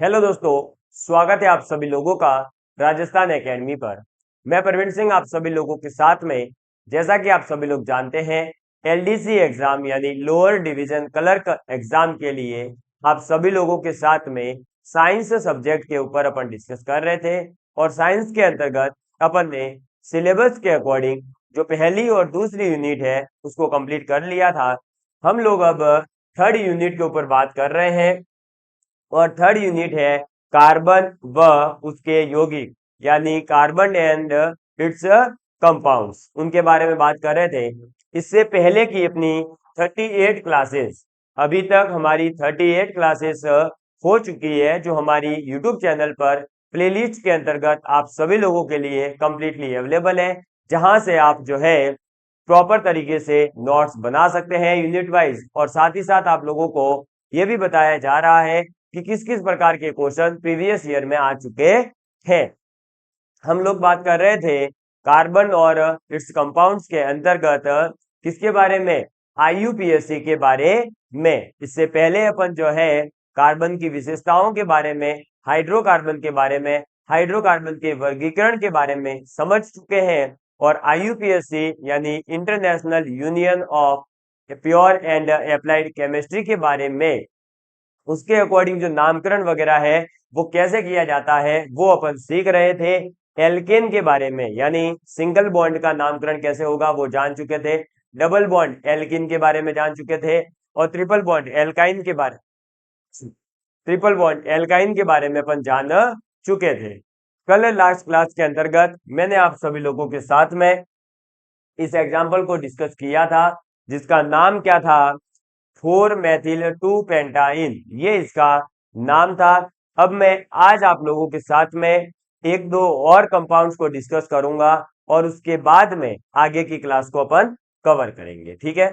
Hello दोस्तों, स्वागत है आप सभी लोगों का राजस्थान एकेडमी पर। मैं प्रवीण सिंह आप सभी लोगों के साथ में। जैसा कि आप सभी लोग जानते हैं, एलडीसी एग्जाम यानी लोअर डिवीजन क्लर्क एग्जाम के लिए आप सभी लोगों के साथ में साइंस सब्जेक्ट के ऊपर अपन डिस्कस कर रहे थे। और साइंस के अंतर्गत अपन ने सिलेबस के अकॉर्डिंग जो पहली और दूसरी यूनिट है उसको कंप्लीट कर लिया था। हम लोग अब थर्ड यूनिट के ऊपर बात कर रहे हैं और थर्ड यूनिट है कार्बन व उसके यौगिक यानी कार्बन एंड इट्स कंपाउंड्स, उनके बारे में बात कर रहे थे। इससे पहले की अपनी 38 क्लासेस, अभी तक हमारी 38 क्लासेस हो चुकी है जो हमारी यूट्यूब चैनल पर प्लेलिस्ट के अंतर्गत आप सभी लोगों के लिए कंप्लीटली अवेलेबल है, जहां से आप जो है प्रॉपर तरीके से नोट्स बना सकते हैं यूनिट वाइज। और साथ ही साथ आप लोगों को यह भी बताया जा रहा है कि किस किस प्रकार के क्वेश्चन प्रीवियस ईयर में आ चुके हैं। हम लोग बात कर रहे थे कार्बन और इट्स कंपाउंड्स के अंतर्गत किसके बारे में, आईयूपीएससी के बारे में। इससे पहले अपन जो है कार्बन की विशेषताओं के बारे में, हाइड्रोकार्बन के बारे में, हाइड्रोकार्बन के वर्गीकरण के बारे में समझ चुके हैं। और आईयूपीएससी यानी international union of pure and applied chemistry के बारे में, उसके अकॉर्डिंग जो नामकरण वगैरह है वो कैसे किया जाता है वो अपन सीख रहे थे। एल्केन के बारे में यानी सिंगल बॉन्ड का नामकरण कैसे होगा वो जान चुके थे। डबल बॉन्ड एल्किन के बारे में जान चुके थे। और ट्रिपल बॉन्ड एल्काइन के बारे में अपन जान चुके थे। कल लास्ट क्लास के अंतर्गत मैंने आप सभी लोगों के साथ में इस एग्जाम्पल को डिस्कस किया था, जिसका नाम क्या था, 4-मेथिल-2-पेंटाइन, ये इसका नाम था। अब मैं आज आप लोगों के साथ में एक दो और कंपाउंड्स को डिस्कस करूंगा और उसके बाद में आगे की क्लास को अपन कवर करेंगे, ठीक है।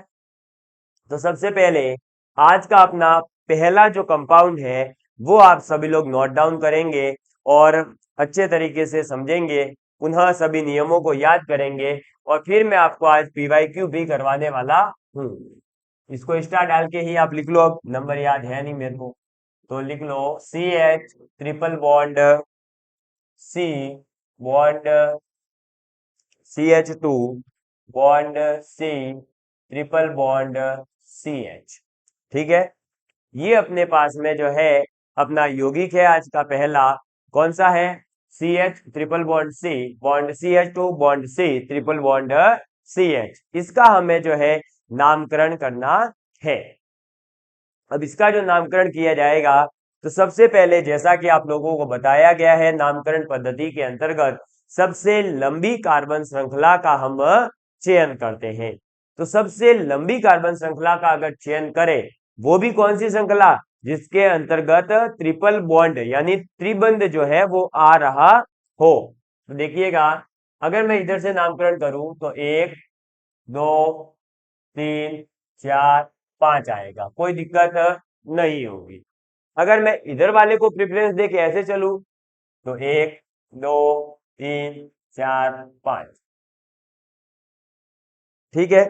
तो सबसे पहले आज का अपना पहला जो कंपाउंड है वो आप सभी लोग नोट डाउन करेंगे और अच्छे तरीके से समझेंगे, पुनः सभी नियमों को याद करेंगे और फिर मैं आपको आज पीवाईक्यू भी करवाने वाला हूँ। इसको स्टार डाल के ही आप लिख लो, अब नंबर याद है नहीं मेरे को, तो लिख लो CH triple bond C bond CH2 bond C triple bond CH, ठीक है। ये अपने पास में जो है अपना यौगिक है आज का पहला, कौन सा है, CH triple bond C bond CH2 bond C triple bond CH। इसका हमें जो है नामकरण करना है। अब इसका जो नामकरण किया जाएगा तो सबसे पहले जैसा कि आप लोगों को बताया गया है नामकरण पद्धति के अंतर्गत सबसे लंबी कार्बन श्रृंखला का हम चयन करते हैं। तो सबसे लंबी कार्बन श्रृंखला का अगर चयन करें, वो भी कौन सी श्रृंखला, जिसके अंतर्गत ट्रिपल बॉन्ड यानी त्रिबंध जो है वो आ रहा हो। तो देखिएगा, अगर मैं इधर से नामकरण करूं तो 1 2 3 4 5 आएगा, कोई दिक्कत नहीं होगी। अगर मैं इधर वाले को प्रेफरेंस देके ऐसे चलूं तो 1 2 3 4 5, ठीक है।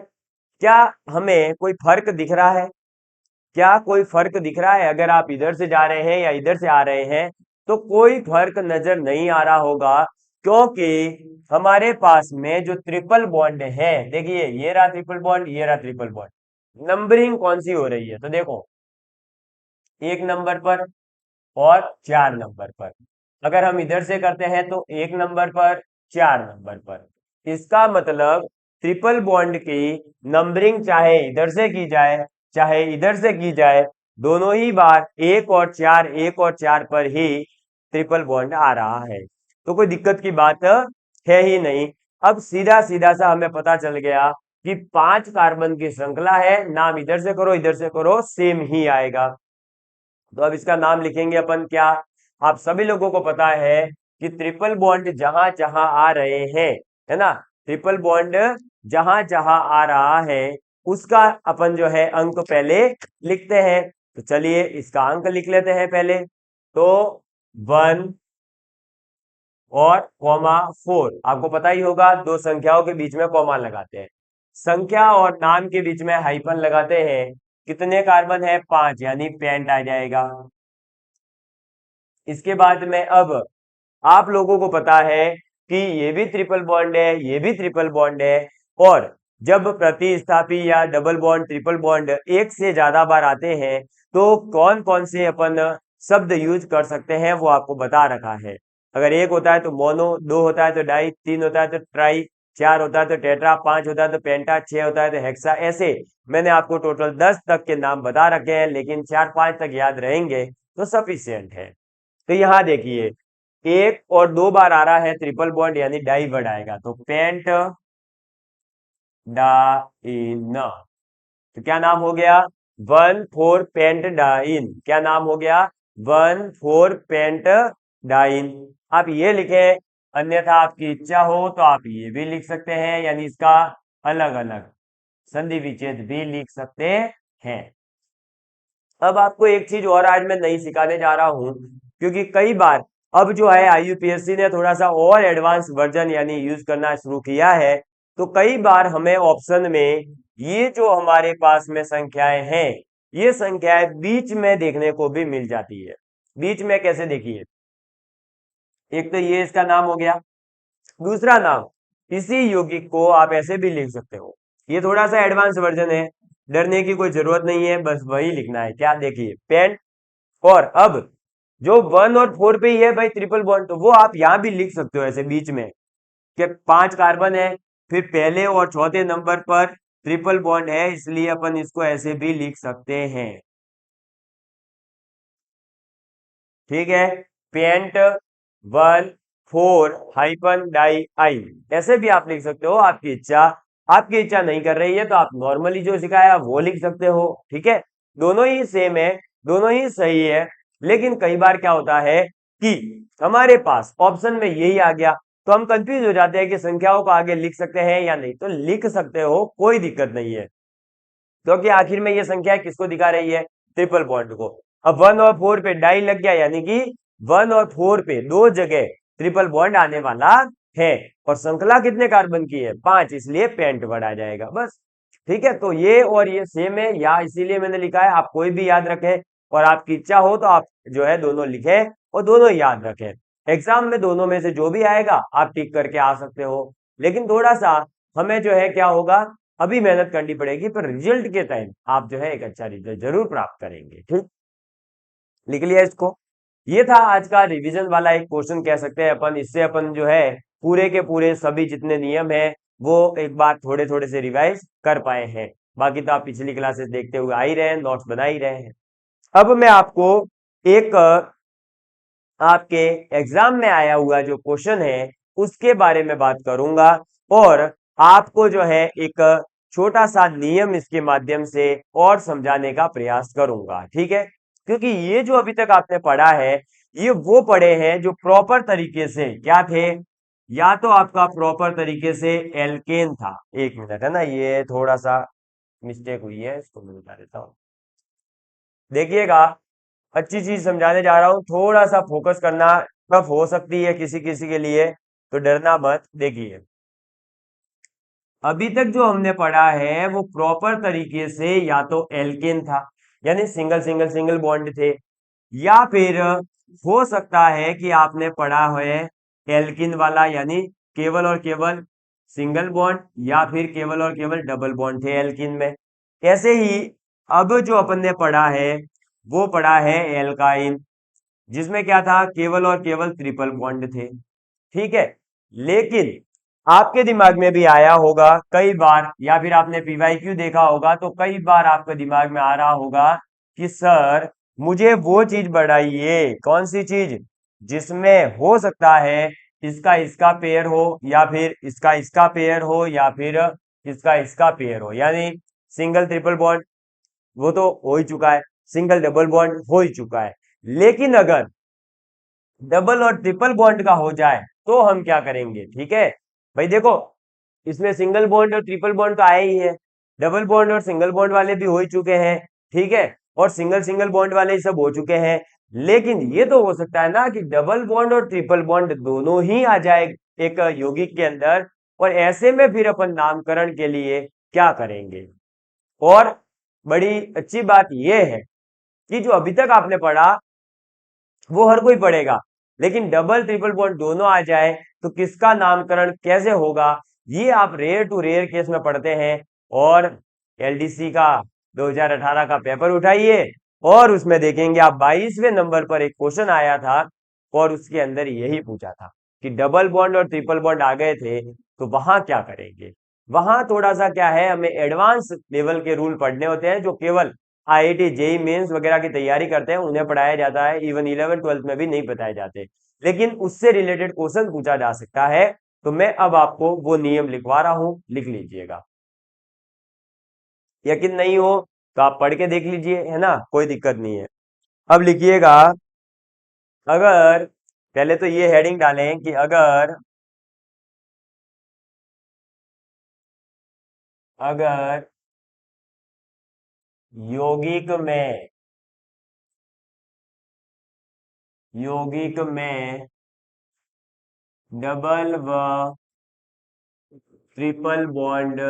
क्या हमें कोई फर्क दिख रहा है, क्या कोई फर्क दिख रहा है, अगर आप इधर से जा रहे हैं या इधर से आ रहे हैं तो कोई फर्क नजर नहीं आ रहा होगा, क्योंकि हमारे पास में जो ट्रिपल बॉन्ड है, देखिए ये रहा ट्रिपल बॉन्ड, ये रहा ट्रिपल बॉन्ड, नंबरिंग कौन सी हो रही है, तो देखो 1 नंबर पर और 4 नंबर पर। अगर हम इधर से करते हैं तो 1 नंबर पर, 4 नंबर पर। इसका मतलब ट्रिपल बॉन्ड की नंबरिंग चाहे इधर से की जाए चाहे इधर से की जाए, दोनों ही बार 1 और 4 1 और 4 पर ही ट्रिपल बॉन्ड आ रहा है, तो कोई दिक्कत की बात है ही नहीं। अब सीधा सीधा सा हमें पता चल गया कि 5 कार्बन की श्रृंखला है, नाम इधर से करो इधर से करो सेम ही आएगा। तो अब इसका नाम लिखेंगे अपन क्या, आप सभी लोगों को पता है कि ट्रिपल बॉन्ड जहां जहां आ रहे हैं, है ना, ट्रिपल बॉन्ड जहां जहां आ रहा है उसका अपन जो है अंक पहले लिखते हैं। तो चलिए इसका अंक लिख लेते हैं पहले, तो 1 और कॉमा 4, आपको पता ही होगा दो संख्याओं के बीच में कॉमा लगाते हैं, संख्या और नाम के बीच में हाइफन लगाते हैं। कितने कार्बन है, 5, यानी पेंट आ जाएगा। इसके बाद में अब आप लोगों को पता है कि ये भी ट्रिपल बॉन्ड है, ये भी ट्रिपल बॉन्ड है, और जब प्रतिस्थापी या डबल बॉन्ड ट्रिपल बॉन्ड एक से ज्यादा बार आते हैं तो कौन कौन से अपन शब्द यूज कर सकते हैं वो आपको बता रखा है। अगर एक होता है तो मोनो, दो होता है तो डाई, तीन होता है तो ट्राई, चार होता है तो टेट्रा, पांच होता है तो पेंटा, छह होता है तो हेक्सा। ऐसे मैंने आपको टोटल 10 तक के नाम बता रखे हैं, लेकिन 4-5 तक याद रहेंगे तो सफिशियंट है। तो यहाँ देखिए, एक और दो बार आ रहा है ट्रिपल बॉन्ड यानी डाई वर्ड आएगा, तो पेंट डाइन। तो क्या नाम हो गया? 1,4 पेंट डाइन। क्या नाम हो गया? 1,4 पेंट डाइन। आप ये लिखें, अन्यथा आपकी इच्छा हो तो आप ये भी लिख सकते हैं, यानी इसका अलग अलग संधि विच्छेद भी लिख सकते हैं। अब आपको एक चीज और आज मैं नहीं सिखाने जा रहा हूं, क्योंकि कई बार अब जो है IUPAC ने थोड़ा सा और एडवांस वर्जन यानी यूज करना शुरू किया है, तो कई बार हमें ऑप्शन में ये जो हमारे पास में संख्याएं हैं, ये संख्याएं बीच में देखने को भी मिल जाती है। बीच में कैसे? देखिए, एक तो ये इसका नाम हो गया, दूसरा नाम इसी यौगिक को आप ऐसे भी लिख सकते हो। ये थोड़ा सा एडवांस वर्जन है, डरने की कोई जरूरत नहीं है, बस वही लिखना है। क्या? देखिए, पेंट। और अब जो 1 और 4 पे ही है भाई ट्रिपल बॉन्ड, तो वो आप यहां भी लिख सकते हो ऐसे बीच में, कि 5 कार्बन है, फिर पहले और चौथे नंबर पर ट्रिपल बॉन्ड है, इसलिए अपन इसको ऐसे भी लिख सकते हैं। ठीक है, पेंट 1,4-डाई। ऐसे भी आप लिख सकते हो, आपकी इच्छा। आपकी इच्छा नहीं कर रही है तो आप नॉर्मली जो सिखाया वो लिख सकते हो। ठीक है, दोनों ही सेम है, दोनों ही सही है। लेकिन कई बार क्या होता है कि हमारे पास ऑप्शन में यही आ गया, तो हम कंफ्यूज हो जाते हैं कि संख्याओं को आगे लिख सकते हैं या नहीं। तो लिख सकते हो, कोई दिक्कत नहीं है, क्योंकि आखिर में ये संख्या किसको दिखा रही है? ट्रिपल बॉन्ड को। अब 1 और 4 पे डाई लग गया, यानी कि 1 और 4 पे दो जगह ट्रिपल बॉन्ड आने वाला है, और श्रृंखला कितने कार्बन की है? 5, इसलिए पेंट वर्ड आ जाएगा बस। ठीक है, तो ये और ये सेम है, या इसीलिए मैंने लिखा है, आप कोई भी याद रखें, और आपकी इच्छा हो तो आप जो है दोनों लिखें और दोनों याद रखें। एग्जाम में दोनों में से जो भी आएगा आप टिक करके आ सकते हो, लेकिन थोड़ा सा हमें जो है क्या होगा, अभी मेहनत करनी पड़ेगी, पर रिजल्ट के टाइम आप जो है एक अच्छा रिजल्ट जरूर प्राप्त करेंगे। ठीक, लिख लिया इसको। ये था आज का रिवीजन वाला एक क्वेश्चन कह सकते हैं अपन। इससे अपन जो है पूरे के पूरे सभी जितने नियम है वो एक बार थोड़े थोड़े से रिवाइज कर पाए हैं। बाकी तो आप पिछली क्लासेस देखते हुए आ ही रहे हैं, नोट्स बना ही रहे हैं। अब मैं आपको एक आपके एग्जाम में आया हुआ जो क्वेश्चन है उसके बारे में बात करूंगा, और आपको जो है एक छोटा सा नियम इसके माध्यम से और समझाने का प्रयास करूंगा। ठीक है, क्योंकि ये जो अभी तक आपने पढ़ा है ये वो पढ़े हैं जो प्रॉपर तरीके से क्या थे, या तो आपका प्रॉपर तरीके से एल्केन था। एक मिनट, है ना, ये थोड़ा सा मिस्टेक हुई है, इसको मैं बता देता हूँ। देखिएगा, अच्छी चीज समझाने जा रहा हूं, थोड़ा सा फोकस करना। टफ हो सकती है किसी किसी के लिए, तो डरना मत। देखिए, अभी तक जो हमने पढ़ा है वो प्रॉपर तरीके से या तो एल्केन था, यानी सिंगल सिंगल सिंगल बॉन्ड थे, या फिर हो सकता है कि आपने पढ़ा है एल्किन वाला, यानी केवल और केवल सिंगल बॉन्ड, या फिर केवल और केवल डबल बॉन्ड थे एल्किन में। ऐसे ही अब जो अपन ने पढ़ा है वो पढ़ा है एल्काइन, जिसमें क्या था, केवल और केवल ट्रिपल बॉन्ड थे। ठीक है, लेकिन आपके दिमाग में भी आया होगा कई बार, या फिर आपने PYQ देखा होगा तो कई बार आपके दिमाग में आ रहा होगा कि सर मुझे वो चीज बढ़ाइए। कौन सी चीज? जिसमें हो सकता है इसका इसका पेयर हो, या फिर इसका इसका पेयर हो, या फिर इसका इसका पेयर हो, यानी सिंगल ट्रिपल बॉन्ड वो तो हो ही चुका है, सिंगल डबल बॉन्ड हो ही चुका है, लेकिन अगर डबल और ट्रिपल बॉन्ड का हो जाए तो हम क्या करेंगे? ठीक है भाई, देखो इसमें सिंगल बॉन्ड और ट्रिपल बॉन्ड तो आए ही है, डबल बॉन्ड और सिंगल बॉन्ड वाले भी हो ही चुके हैं। ठीक है, और सिंगल सिंगल बॉन्ड वाले सब हो चुके हैं, लेकिन ये तो हो सकता है ना कि डबल बॉन्ड और ट्रिपल बॉन्ड दोनों ही आ जाए एक यौगिक के अंदर, और ऐसे में फिर अपन नामकरण के लिए क्या करेंगे? और बड़ी अच्छी बात यह है कि जो अभी तक आपने पढ़ा वो हर कोई पढ़ेगा, लेकिन डबल ट्रिपल बॉन्ड दोनों आ जाए तो किसका नामकरण कैसे होगा, ये आप रेयर टू रेयर केस में पढ़ते हैं। और एलडीसी का 2018 का पेपर उठाइए और उसमें देखेंगे आप 22वें नंबर पर एक क्वेश्चन आया था और उसके अंदर यही पूछा था कि डबल बॉन्ड और ट्रिपल बॉन्ड आ गए थे तो वहां क्या करेंगे। वहां थोड़ा सा क्या है, हमें एडवांस लेवल के रूल पढ़ने होते हैं जो केवल आईआईटी जेई मेंस वगैरह की तैयारी करते हैं उन्हें पढ़ाया जाता है, इवन 11 12 में भी नहीं बताए जाते, लेकिन उससे रिलेटेड क्वेश्चन पूछा जा सकता है। तो मैं अब आपको वो नियम लिखवा रहा हूं, लिख लीजिएगा। यकीन नहीं हो तो आप पढ़ के देख लीजिए, है ना, कोई दिक्कत नहीं है। अब लिखिएगा, अगर, पहले तो ये हेडिंग डालें कि अगर यौगिक में डबल व ट्रिपल बॉन्ड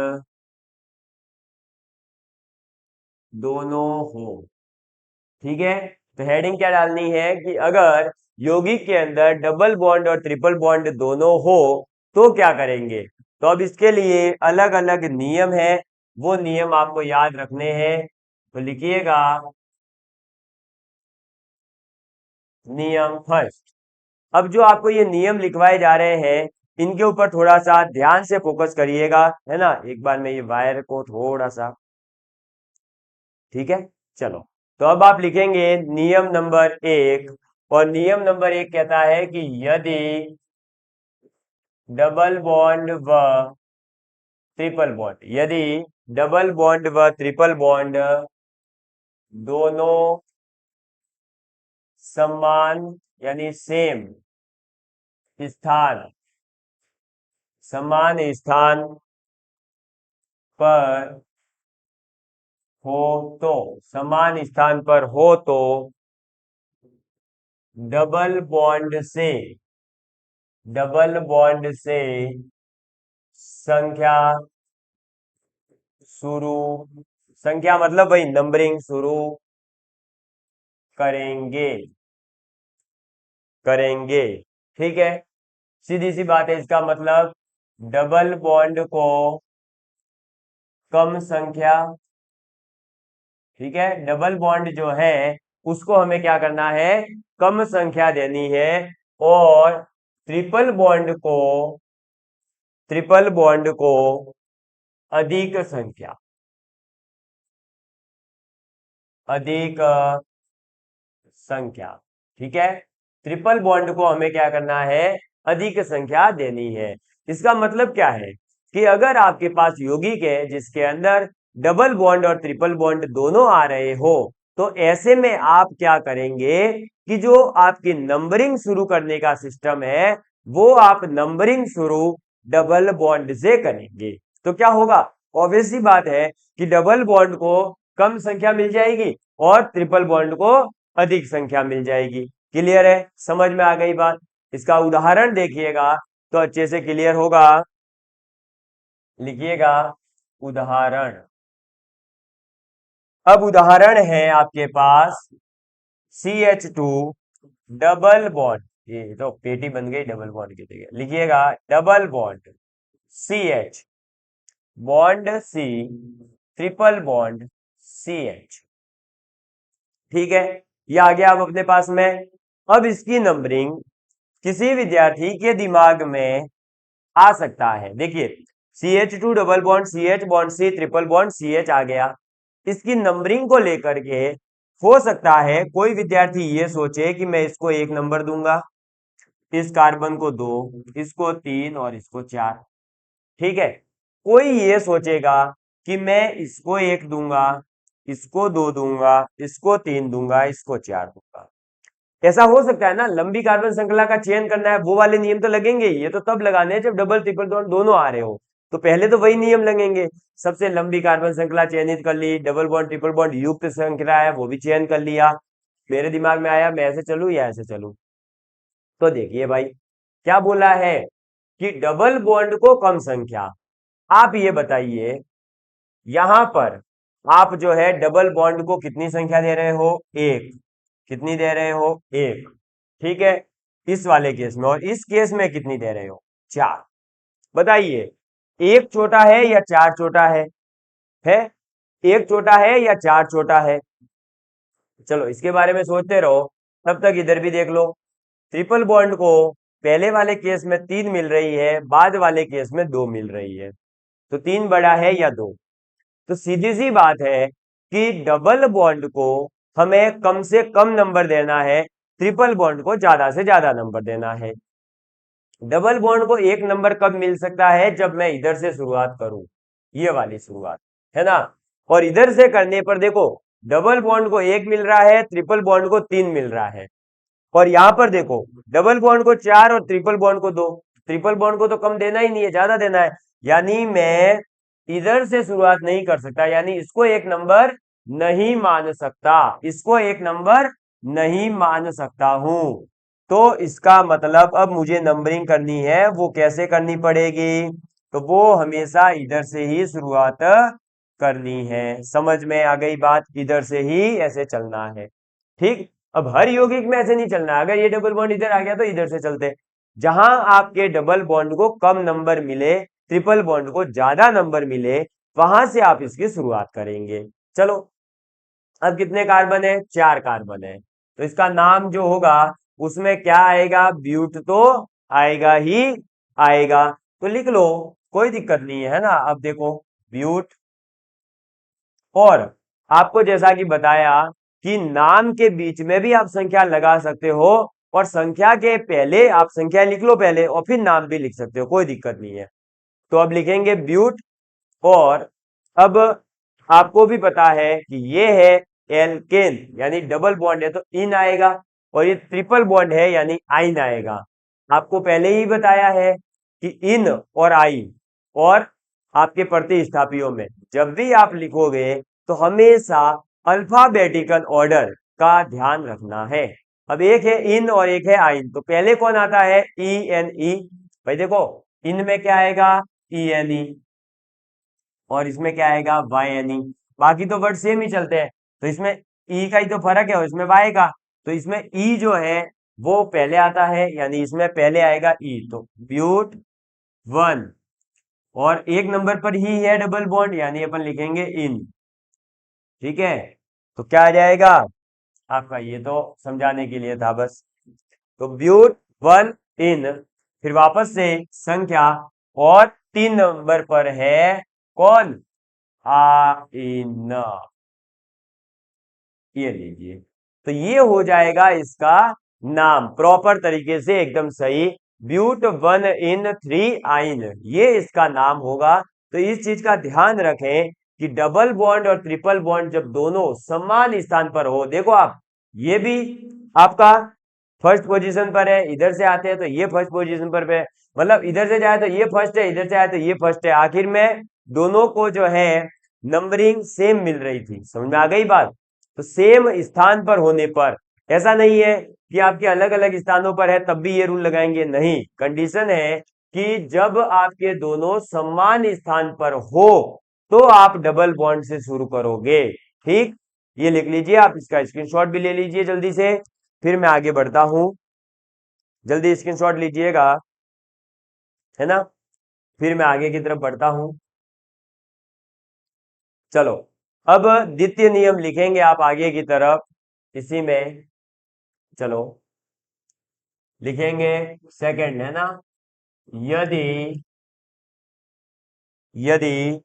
दोनों हो, ठीक है। तो हेडिंग क्या डालनी है कि अगर यौगिक के अंदर डबल बॉन्ड और ट्रिपल बॉन्ड दोनों हो तो क्या करेंगे। तो अब इसके लिए अलग अलग नियम है, वो नियम आपको याद रखने हैं। तो लिखिएगा, नियम फर्स्ट। अब जो आपको ये नियम लिखवाए जा रहे हैं इनके ऊपर थोड़ा सा ध्यान से फोकस करिएगा, है ना। एक बार मैं ये वायर को थोड़ा सा, ठीक है, चलो। तो अब आप लिखेंगे नियम नंबर एक, और नियम नंबर एक कहता है कि यदि डबल बॉन्ड व ट्रिपल बॉन्ड, यदि डबल बॉन्ड व ट्रिपल बॉन्ड दोनों समान यानी सेम स्थान, समान स्थान पर हो तो, समान स्थान पर हो तो डबल बॉन्ड से, डबल बॉन्ड से संख्या शुरू, संख्या मतलब वही नंबरिंग शुरू करेंगे, करेंगे, ठीक है। सीधी सी बात है, इसका मतलब डबल बॉन्ड को कम संख्या, ठीक है, डबल बॉन्ड जो है उसको हमें क्या करना है, कम संख्या देनी है। और ट्रिपल बॉन्ड को, ट्रिपल बॉन्ड को अधिक संख्या, अधिक संख्या, ठीक है। ट्रिपल बॉन्ड को हमें क्या करना है, अधिक संख्या देनी है। इसका मतलब क्या है कि अगर आपके पास यौगिक है जिसके अंदर डबल बॉन्ड और ट्रिपल बॉन्ड दोनों आ रहे हो तो ऐसे में आप क्या करेंगे कि जो आपकी नंबरिंग शुरू करने का सिस्टम है वो आप नंबरिंग शुरू डबल बॉन्ड से करेंगे। तो क्या होगा, ऑब्वियस सी बात है कि डबल बॉन्ड को कम संख्या मिल जाएगी और ट्रिपल बॉन्ड को अधिक संख्या मिल जाएगी। क्लियर है, समझ में आ गई बात। इसका उदाहरण देखिएगा तो अच्छे से क्लियर होगा। लिखिएगा उदाहरण। अब उदाहरण है आपके पास CH2 डबल बॉन्ड, ये तो पेटी बन गई डबल बॉन्ड की जगह, लिखिएगा double bond CH, bond C, triple bond CH, ठीक है। ये आ गया अब अपने पास में। अब इसकी नंबरिंग किसी विद्यार्थी के दिमाग में आ सकता है, देखिए CH2 double bond CH bond C triple bond CH आ गया। इसकी नंबरिंग को लेकर के हो सकता है कोई विद्यार्थी ये सोचे कि मैं इसको 1 नंबर दूंगा, इस कार्बन को 2, इसको 3 और इसको 4, ठीक है। कोई ये सोचेगा कि मैं इसको 1 दूंगा, इसको 2 दूंगा, इसको 3 दूंगा, इसको 4 दूंगा। ऐसा हो सकता है ना, लंबी कार्बन श्रृंखला का चयन करना है, वो वाले नियम तो लगेंगे, ये तो तब लगाने हैं जब डबल ट्रिपल बॉन्ड दोनों आ रहे हो। तो पहले तो वही नियम लगेंगे, सबसे लंबी कार्बन श्रृंखला चयनित कर ली, डबल बॉन्ड ट्रिपल बॉन्ड युक्त श्रृंखला है वो भी चयन कर लिया। मेरे दिमाग में आया मैं ऐसे चलूं या ऐसे चलूं। तो देखिए भाई क्या बोला है कि डबल बॉन्ड को कम संख्या। आप ये बताइए, यहां पर आप जो है डबल बॉन्ड को कितनी संख्या दे रहे हो, 1, कितनी दे रहे हो, 1। ठीक है, इस वाले केस में, और इस केस में कितनी दे रहे हो? 4। बताइए, एक छोटा है या 4 छोटा है? एक छोटा है या 4 छोटा है? चलो इसके बारे में सोचते रहो, तब तक इधर भी देख लो। ट्रिपल बॉन्ड को पहले वाले केस में 3 मिल रही है, बाद वाले केस में 2 मिल रही है, तो 3 बड़ा है या 2? तो सीधी सी बात है कि डबल बॉन्ड को हमें कम से कम नंबर देना है, ट्रिपल बॉन्ड को ज्यादा से ज्यादा नंबर देना है। डबल बॉन्ड को एक नंबर कब मिल सकता है? जब मैं इधर से शुरुआत करूं, ये वाली शुरुआत, है ना? और इधर से करने पर देखो, डबल बॉन्ड को 1 मिल रहा है, ट्रिपल बॉन्ड को 3 मिल रहा है। और यहां पर देखो, डबल बॉन्ड को 4 और ट्रिपल बॉन्ड को 2। ट्रिपल बॉन्ड को तो कम देना ही नहीं है, ज्यादा देना है। यानी मैं इधर से शुरुआत नहीं कर सकता, यानी इसको एक नंबर नहीं मान सकता, इसको एक नंबर नहीं मान सकता हूं। तो इसका मतलब अब मुझे नंबरिंग करनी है, वो कैसे करनी पड़ेगी? तो वो हमेशा इधर से ही शुरुआत करनी है। समझ में आ गई बात? इधर से ही ऐसे चलना है। ठीक, अब हर यौगिक में ऐसे नहीं चलना। अगर ये डबल बॉन्ड इधर आ गया तो इधर से चलते। जहां आपके डबल बॉन्ड को कम नंबर मिले, ट्रिपल बॉन्ड को ज्यादा नंबर मिले, वहां से आप इसकी शुरुआत करेंगे। चलो, अब कितने कार्बन है? 4 कार्बन है, तो इसका नाम जो होगा उसमें क्या आएगा? ब्यूट तो आएगा ही आएगा। तो लिख लो, कोई दिक्कत नहीं है ना? अब देखो, ब्यूट। और आपको जैसा कि बताया कि नाम के बीच में भी आप संख्या लगा सकते हो, और संख्या के पहले आप संख्या लिख लो पहले, और फिर नाम भी लिख सकते हो, कोई दिक्कत नहीं है। तो अब लिखेंगे ब्यूट। और अब आपको भी पता है कि ये है एल्केन, यानी डबल बॉन्ड है तो इन आएगा, और ये ट्रिपल बॉन्ड है यानी आइन आएगा। आपको पहले ही बताया है कि इन और आइन, और आपके प्रतिस्थापियों में जब भी आप लिखोगे तो हमेशा अल्फाबेटिकल ऑर्डर का ध्यान रखना है। अब एक है इन और एक है आइन, तो पहले कौन आता है? E N E. भाई देखो, इन में क्या आएगा? ई एन ई, और इसमें क्या आएगा? Y N E. बाकी तो वर्ड सेम ही चलते हैं, तो इसमें ई का ही तो फर्क है और इसमें वाई का। तो इसमें ई जो है वो पहले आता है, यानी इसमें पहले आएगा ई, तो ब्यूट 1। और एक नंबर पर ही है डबल बॉन्ड, यानी अपन लिखेंगे इन। ठीक है, तो क्या आ जाएगा आपका? ये तो समझाने के लिए था बस। तो ब्यूट 1 इन, फिर वापस से संख्या, और 3 नंबर पर है कौन? आइन। ये लीजिए, तो ये हो जाएगा इसका नाम प्रॉपर तरीके से, एकदम सही। ब्यूट 1 इन 3 आइन, ये इसका नाम होगा। तो इस चीज का ध्यान रखें कि डबल बॉन्ड और ट्रिपल बॉन्ड जब दोनों समान स्थान पर हो, देखो आप, ये भी आपका फर्स्ट पोजीशन पर है, इधर से आते हैं तो ये फर्स्ट पोजीशन पर है, मतलब इधर से जाए तो ये फर्स्ट है, इधर से आए तो ये फर्स्ट है। आखिर में दोनों को जो है नंबरिंग सेम मिल रही थी। समझ में आ गई बात? तो सेम स्थान पर होने पर, ऐसा नहीं है कि आपके अलग अलग स्थानों पर है तब भी ये रूल लगाएंगे, नहीं। कंडीशन है कि जब आपके दोनों समान स्थान पर हो तो आप डबल बॉन्ड से शुरू करोगे। ठीक, ये लिख लीजिए, आप इसका स्क्रीनशॉट भी ले लीजिए जल्दी से, फिर मैं आगे बढ़ता हूं। जल्दी स्क्रीनशॉट लीजिएगा, है ना? फिर मैं आगे की तरफ बढ़ता हूं। चलो, अब द्वितीय नियम लिखेंगे आप आगे की तरफ, इसी में। चलो लिखेंगे, सेकंड है ना? यदि यदि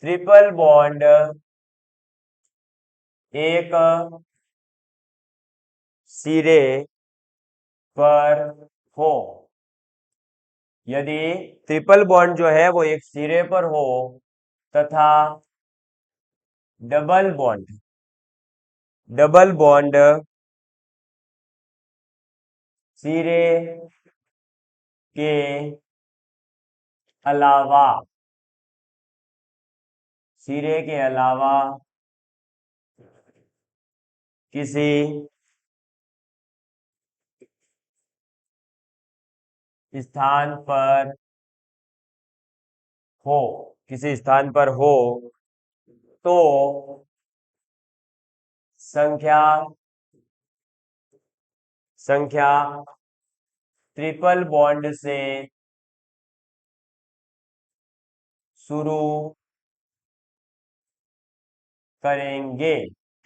ट्रिपल बॉन्ड एक सिरे पर हो, यदि ट्रिपल बॉन्ड जो है वो एक सिरे पर हो, तथा डबल बॉन्ड सिरे के अलावा सिरे के अलावा किसी स्थान पर हो, किसी स्थान पर हो, तो संख्या संख्या ट्रिपल बॉन्ड से शुरू करेंगे।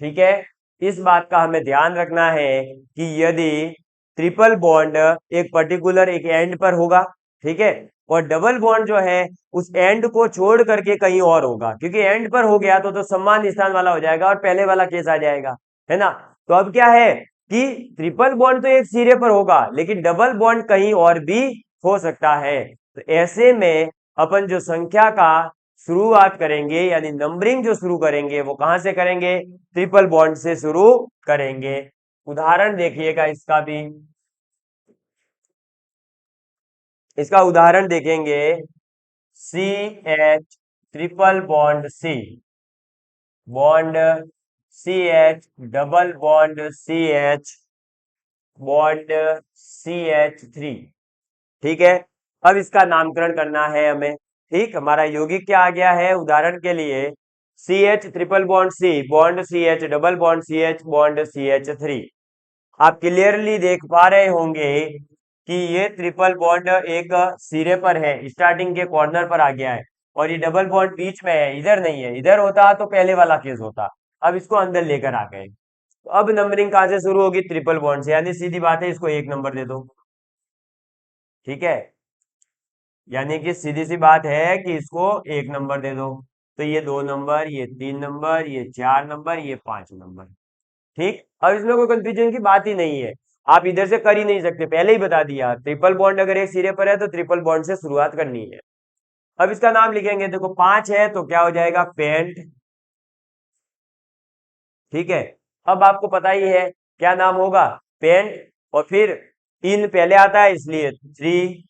ठीक है, इस बात का हमें ध्यान रखना है कि यदि ट्रिपल बॉन्ड एक पर्टिकुलर एक एंड पर होगा, ठीक है, और डबल बॉन्ड जो है उस एंड को छोड़ करके कहीं और होगा, क्योंकि एंड पर हो गया तो समान स्थान वाला हो जाएगा और पहले वाला केस आ जाएगा, है ना। तो अब क्या है कि ट्रिपल बॉन्ड तो एक सिरे पर होगा लेकिन डबल बॉन्ड कहीं और भी हो सकता है। तो ऐसे में अपन जो संख्या का शुरुआत करेंगे यानी नंबरिंग जो शुरू करेंगे वो कहां से करेंगे, ट्रिपल बॉन्ड से शुरू करेंगे। उदाहरण देखिएगा इसका भी, इसका उदाहरण देखेंगे, C H triple bond C, bond C H, double bond C H, bond C H three. ठीक है, अब इसका नामकरण करना है हमें। ठीक, हमारा यौगिक क्या आ गया है, उदाहरण के लिए C H triple bond C, bond C H, double bond C H, bond C H three. आप क्लियरली देख पा रहे होंगे कि ये ट्रिपल बॉन्ड एक सिरे पर है, स्टार्टिंग के कॉर्नर पर आ गया है, और ये डबल बॉन्ड बीच में है, इधर नहीं है। इधर होता तो पहले वाला केस होता, अब इसको अंदर लेकर आ गए। तो अब नंबरिंग कहां से शुरू होगी, ट्रिपल बॉन्ड से, यानी सीधी बात है इसको एक नंबर दे दो। ठीक है, यानी कि सीधी सी बात है कि इसको एक नंबर दे दो। तो ये 2 नंबर, ये 3 नंबर, ये 4 नंबर, ये 5 नंबर। ठीक, अब इसमें कोई कंफ्यूजन की बात ही नहीं है, आप इधर से कर ही नहीं सकते, पहले ही बता दिया। ट्रिपल बॉन्ड अगर एक सिरे पर है तो ट्रिपल बॉन्ड से शुरुआत करनी है। अब इसका नाम लिखेंगे, देखो 5 है तो क्या हो जाएगा, पेंट। ठीक है, अब आपको पता ही है क्या नाम होगा, पेंट, और फिर इन पहले आता है इसलिए 3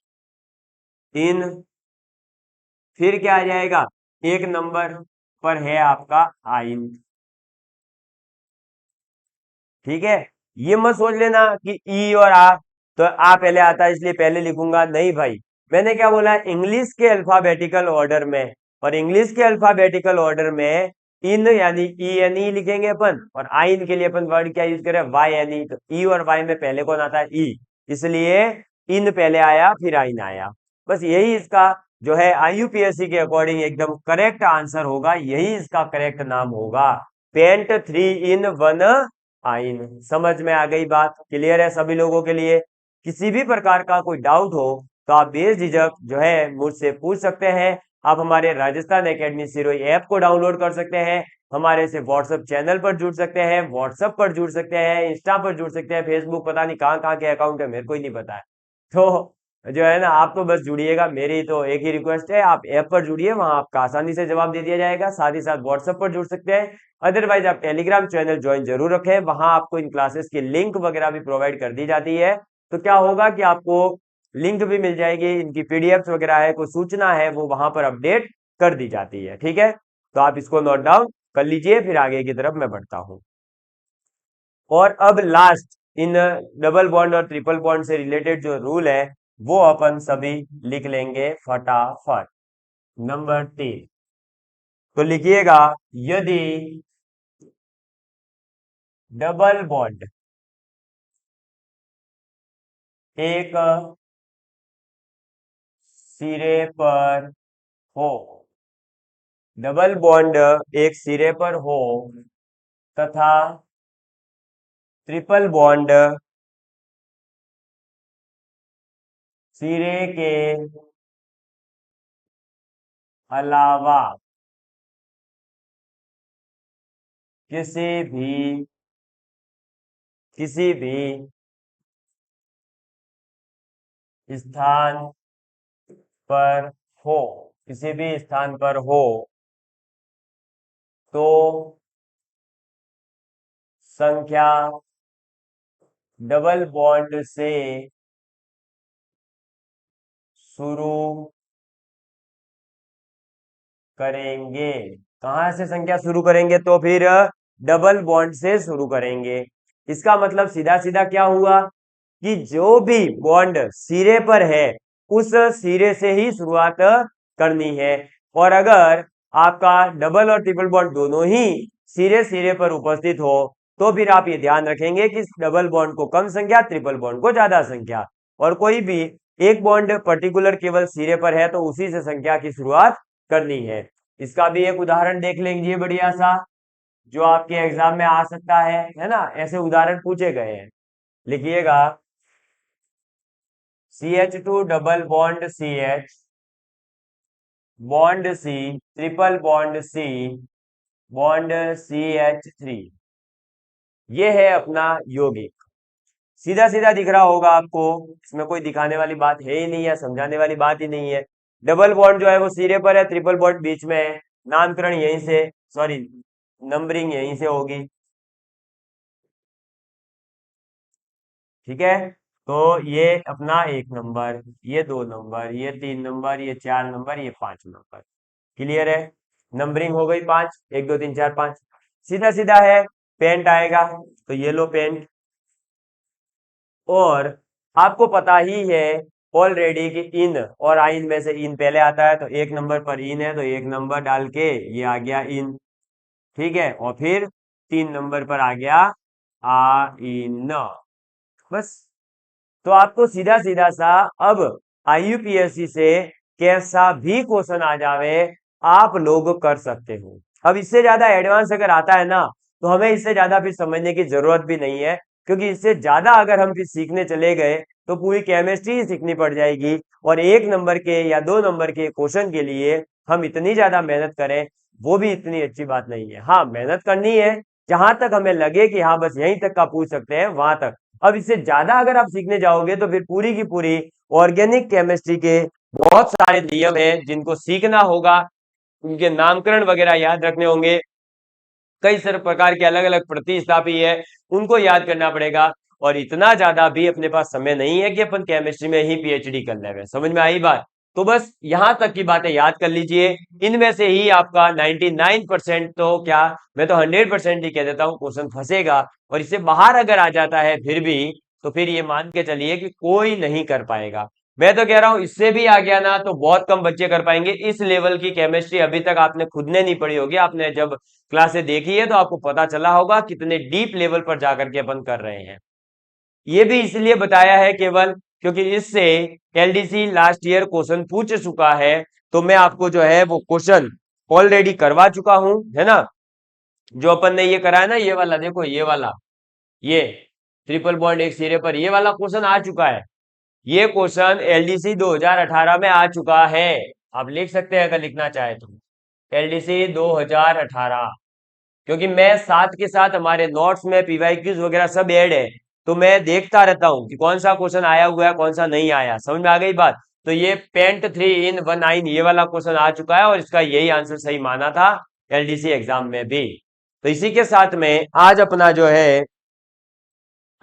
इन, फिर क्या आ जाएगा, एक नंबर पर है आपका आइन। ठीक है, ये मत सोच लेना कि ई और आ, तो आ पहले आता है इसलिए पहले लिखूंगा, नहीं भाई। मैंने क्या बोला, इंग्लिश के अल्फाबेटिकल ऑर्डर में, और इंग्लिश के अल्फाबेटिकल ऑर्डर में इन यानी ई एन ई लिखेंगे अपन, और आइन के लिए अपन वर्ड क्या यूज करें, वाई एन ई। तो ई और वाई में पहले कौन आता है, ई, इसलिए इन पहले आया फिर आइन आया। बस यही इसका जो है आईयूपीएससी के अकॉर्डिंग एकदम करेक्ट आंसर होगा, यही इसका करेक्ट नाम होगा, पेंट 3 in 1 आइन। समझ में आ गई बात, क्लियर है सभी लोगों के लिए। किसी भी प्रकार का कोई डाउट हो तो आप बेझिझक जो है मुझसे पूछ सकते हैं। आप हमारे राजस्थान एकेडमी सिरोही ऐप को डाउनलोड कर सकते हैं, हमारे से व्हाट्सएप चैनल पर जुड़ सकते हैं, व्हाट्सएप पर जुड़ सकते हैं, इंस्टा पर जुड़ सकते हैं, फेसबुक पता नहीं कहाँ कहाँ के अकाउंट है, मेरे को ही नहीं पता है। तो जो है ना, आप तो बस जुड़िएगा, मेरी तो एक ही रिक्वेस्ट है, आप ऐप पर जुड़िए, वहां आपका आसानी से जवाब दे दिया जाएगा। साथ ही साथ व्हाट्सएप पर जुड़ सकते हैं, अदरवाइज आप टेलीग्राम चैनल ज्वाइन जरूर रखें, वहां आपको इन क्लासेस की लिंक वगैरह भी प्रोवाइड कर दी जाती है। तो क्या होगा कि आपको लिंक भी मिल जाएगी, इनकी पीडीएफ वगैरह है, कोई सूचना है वो वहां पर अपडेट कर दी जाती है। ठीक है, तो आप इसको नोट डाउन कर लीजिए, फिर आगे की तरफ मैं बढ़ता हूं। और अब लास्ट इन डबल बॉन्ड और ट्रिपल बॉन्ड से रिलेटेड जो रूल है वो अपन सभी लिख लेंगे फटाफट। नंबर 3, तो लिखिएगा, यदि डबल बॉन्ड एक सिरे पर हो, डबल बॉन्ड एक सिरे पर हो तथा ट्रिपल बॉन्ड सिरे के अलावा किसी भी स्थान पर हो, किसी भी स्थान पर हो, तो संख्या डबल बॉन्ड से शुरू करेंगे। कहां से संख्या शुरू करेंगे, तो फिर डबल बॉन्ड से शुरू करेंगे। इसका मतलब सीधा सीधा क्या हुआ कि जो भी बॉन्ड सिरे पर है उस सिरे से ही शुरुआत करनी है, और अगर आपका डबल और ट्रिपल बॉन्ड दोनों ही सिरे सिरे पर उपस्थित हो तो फिर आप ये ध्यान रखेंगे कि डबल बॉन्ड को कम संख्या, ट्रिपल बॉन्ड को ज्यादा संख्या, और कोई भी एक बॉन्ड पर्टिकुलर केवल सिरे पर है तो उसी से संख्या की शुरुआत करनी है। इसका भी एक उदाहरण देख लेंगे बढ़िया सा, जो आपके एग्जाम में आ सकता है ना, ऐसे उदाहरण पूछे गए हैं। लिखिएगा CH2 double bond CH, bond C, triple bond C, bond CH3, ये है अपना यौगिक। सीधा सीधा दिख रहा होगा आपको, इसमें कोई दिखाने वाली बात है ही नहीं है, समझाने वाली बात ही नहीं है। डबल बॉन्ड जो है वो सिरे पर है, ट्रिपल बॉन्ड बीच में है, नामकरण यहीं से, सॉरी नंबरिंग यहीं से होगी। ठीक है, तो ये अपना 1 नंबर, ये 2 नंबर, ये 3 नंबर, ये 4 नंबर, ये 5 नंबर। क्लियर है, नंबरिंग हो गई 5, 1 2 3 4 5। सीधा सीधा है, पेंट आएगा तो ये लो पेंट। और आपको पता ही है ऑलरेडी कि इन और आइन में से इन पहले आता है, तो 1 नंबर पर इन है तो 1 नंबर डाल के ये आ गया इन। ठीक है, और फिर 3 नंबर पर आ गया आ इन, बस। तो आपको सीधा सीधा सा अब IUPAC से कैसा भी क्वेश्चन आ जावे आप लोग कर सकते हो। अब इससे ज्यादा एडवांस अगर आता है ना तो हमें इससे ज्यादा फिर समझने की जरूरत भी नहीं है, क्योंकि इससे ज्यादा अगर हम फिर सीखने चले गए तो पूरी केमिस्ट्री ही सीखनी पड़ जाएगी, और 1 नंबर के या 2 नंबर के क्वेश्चन के लिए हम इतनी ज्यादा मेहनत करें वो भी इतनी अच्छी बात नहीं है। हाँ, मेहनत करनी है, जहां तक हमें लगे कि हाँ बस यहीं तक का पूछ सकते हैं वहां तक। अब इससे ज्यादा अगर आप सीखने जाओगे तो फिर पूरी की पूरी ऑर्गेनिक केमिस्ट्री के बहुत सारे नियम हैं जिनको सीखना होगा, उनके नामकरण वगैरह याद रखने होंगे, कई सारे प्रकार के अलग अलग प्रतिस्थापी है उनको याद करना पड़ेगा, और इतना ज्यादा भी अपने पास समय नहीं है कि अपन केमिस्ट्री में ही PhD कर ले। समझ में आई बात? तो बस यहां तक की बातें याद कर लीजिए, इनमें से ही आपका 99% तो क्या, मैं तो 100% ही कह देता हूं क्वेश्चन फंसेगा, और इससे बाहर अगर आ जाता है फिर भी, तो फिर ये मान के चलिए कि कोई नहीं कर पाएगा। मैं तो कह रहा हूं इससे भी आ गया ना तो बहुत कम बच्चे कर पाएंगे। इस लेवल की केमिस्ट्री अभी तक आपने खुद ने नहीं पढ़ी होगी, आपने जब क्लासें देखी है तो आपको पता चला होगा कितने डीप लेवल पर जाकर के अपन कर रहे हैं। ये भी इसलिए बताया है केवल क्योंकि इससे LDC लास्ट ईयर क्वेश्चन पूछ चुका है, तो मैं आपको जो है वो क्वेश्चन ऑलरेडी करवा चुका हूं, है ना। जो अपन ने ये करा है ना, ये वाला देखो, ये वाला, ये ट्रिपल बॉन्ड एक सिरे पर, ये वाला क्वेश्चन आ चुका है। ये क्वेश्चन LDC 2018 में आ चुका है, आप लिख सकते हैं अगर लिखना चाहे तो, LDC 2018। क्योंकि मैं साथ के साथ हमारे नोट्स में PYQs वगैरह सब ऐड है, तो मैं देखता रहता हूँ कि कौन सा क्वेश्चन आया हुआ है कौन सा नहीं आया। समझ में आ गई बात? तो ये पेंट 3 in 1 9 ये वाला क्वेश्चन आ चुका है, और इसका यही आंसर सही माना था LDC एग्जाम में भी। तो इसी के साथ में आज अपना जो है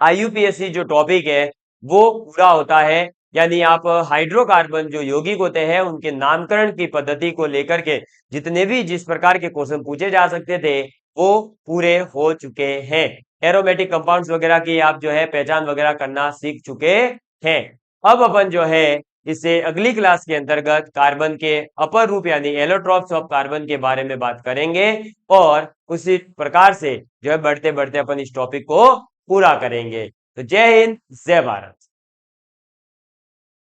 IUPAC जो टॉपिक है वो पूरा होता है। यानी आप हाइड्रोकार्बन जो यौगिक होते हैं उनके नामकरण की पद्धति को लेकर के जितने भी जिस प्रकार के क्वेश्चन पूछे जा सकते थे वो पूरे हो चुके हैं। एरोमेटिक कंपाउंड्स वगैरह की आप जो है पहचान वगैरह करना सीख चुके हैं। अब अपन जो है इससे अगली क्लास के अंतर्गत कार्बन के अपर रूप यानी एलोट्रॉप्स ऑफ कार्बन के बारे में बात करेंगे, और उसी प्रकार से जो है बढ़ते बढ़ते अपन इस टॉपिक को पूरा करेंगे। तो जय हिंद, जय भारत।